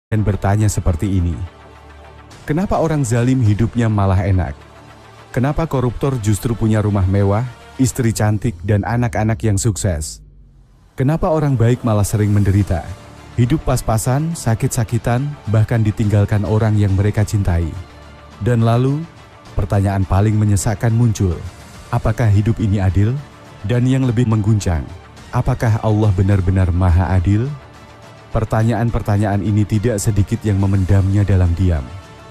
dan bertanya seperti ini. Kenapa orang zalim hidupnya malah enak? Kenapa koruptor justru punya rumah mewah, istri cantik, dan anak-anak yang sukses? Kenapa orang baik malah sering menderita? Hidup pas-pasan, sakit-sakitan, bahkan ditinggalkan orang yang mereka cintai. Dan lalu, pertanyaan paling menyesakkan muncul. Apakah hidup ini adil? Dan yang lebih mengguncang, apakah Allah benar-benar Maha Adil? Pertanyaan-pertanyaan ini tidak sedikit yang memendamnya dalam diam.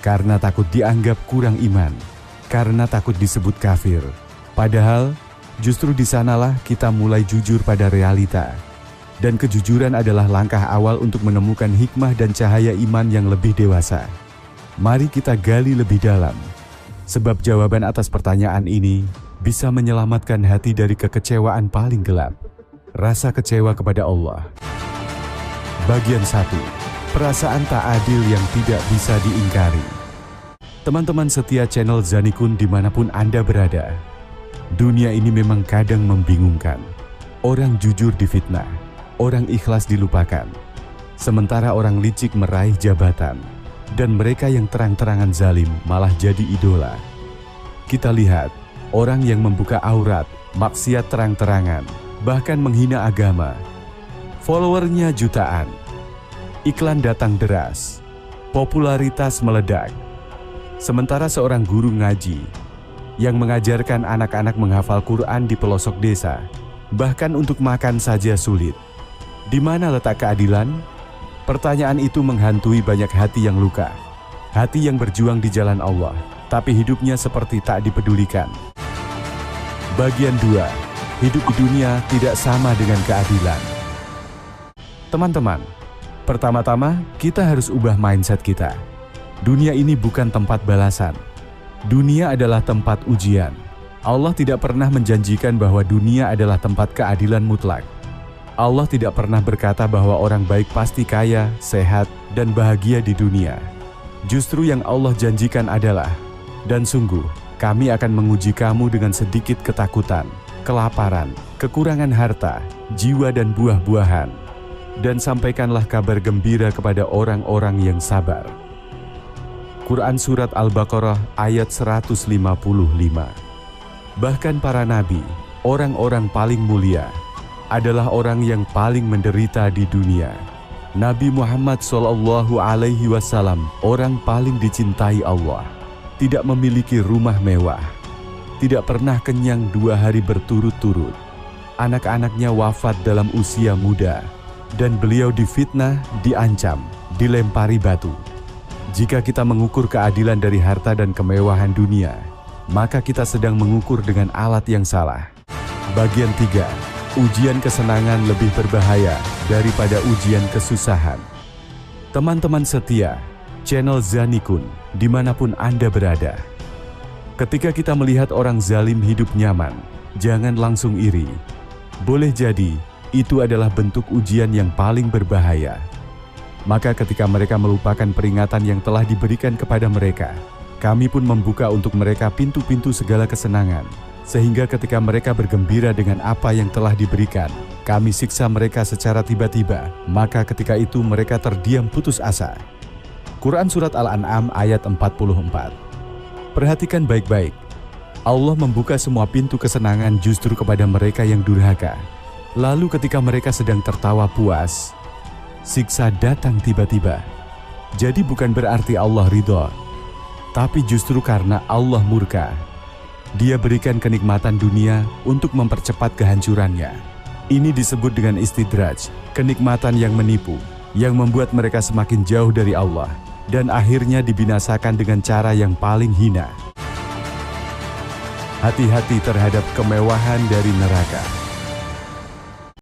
Karena takut dianggap kurang iman. Karena takut disebut kafir. Padahal, justru di sanalah kita mulai jujur pada realita. Dan kejujuran adalah langkah awal untuk menemukan hikmah dan cahaya iman yang lebih dewasa. Mari kita gali lebih dalam. Sebab jawaban atas pertanyaan ini bisa menyelamatkan hati dari kekecewaan paling gelap. Rasa kecewa kepada Allah. Bagian 1. Perasaan tak adil yang tidak bisa diingkari. Teman-teman setia channel Zanikun dimanapun Anda berada. Dunia ini memang kadang membingungkan. Orang jujur difitnah, orang ikhlas dilupakan. Sementara orang licik meraih jabatan, dan mereka yang terang-terangan zalim malah jadi idola. Kita lihat, orang yang membuka aurat, maksiat terang-terangan, bahkan menghina agama. Followernya jutaan. Iklan datang deras. Popularitas meledak. Sementara seorang guru ngaji yang mengajarkan anak-anak menghafal Quran di pelosok desa, bahkan untuk makan saja sulit. Di mana letak keadilan? Pertanyaan itu menghantui banyak hati yang luka. Hati yang berjuang di jalan Allah, tapi hidupnya seperti tak dipedulikan. Bagian 2. Hidup di dunia tidak sama dengan keadilan. Teman-teman, pertama-tama kita harus ubah mindset kita. Dunia ini bukan tempat balasan. Dunia adalah tempat ujian. Allah tidak pernah menjanjikan bahwa dunia adalah tempat keadilan mutlak. Allah tidak pernah berkata bahwa orang baik pasti kaya, sehat, dan bahagia di dunia. Justru yang Allah janjikan adalah, dan sungguh, kami akan menguji kamu dengan sedikit ketakutan, kelaparan, kekurangan harta, jiwa dan buah-buahan. Dan sampaikanlah kabar gembira kepada orang-orang yang sabar. Quran Surat Al-Baqarah ayat 155. Bahkan para nabi, orang-orang paling mulia, adalah orang yang paling menderita di dunia. Nabi Muhammad SAW, orang paling dicintai Allah, tidak memiliki rumah mewah, tidak pernah kenyang 2 hari berturut-turut. Anak-anaknya wafat dalam usia muda, dan beliau difitnah, diancam, dilempari batu. Jika kita mengukur keadilan dari harta dan kemewahan dunia, maka kita sedang mengukur dengan alat yang salah. Bagian 3. Ujian kesenangan lebih berbahaya daripada ujian kesusahan. Teman-teman setia, channel Zanikun, dimanapun Anda berada. Ketika kita melihat orang zalim hidup nyaman, jangan langsung iri. Boleh jadi, itu adalah bentuk ujian yang paling berbahaya. Maka ketika mereka melupakan peringatan yang telah diberikan kepada mereka, kami pun membuka untuk mereka pintu-pintu segala kesenangan. Sehingga ketika mereka bergembira dengan apa yang telah diberikan, kami siksa mereka secara tiba-tiba, maka ketika itu mereka terdiam putus asa. Quran Surat Al-An'am ayat 44. Perhatikan baik-baik. Allah membuka semua pintu kesenangan justru kepada mereka yang durhaka. Lalu ketika mereka sedang tertawa puas, siksa datang tiba-tiba. Jadi bukan berarti Allah ridho, tapi justru karena Allah murka. Dia berikan kenikmatan dunia untuk mempercepat kehancurannya. Ini disebut dengan istidraj, kenikmatan yang menipu, yang membuat mereka semakin jauh dari Allah, dan akhirnya dibinasakan dengan cara yang paling hina. Hati-hati terhadap kemewahan dari neraka.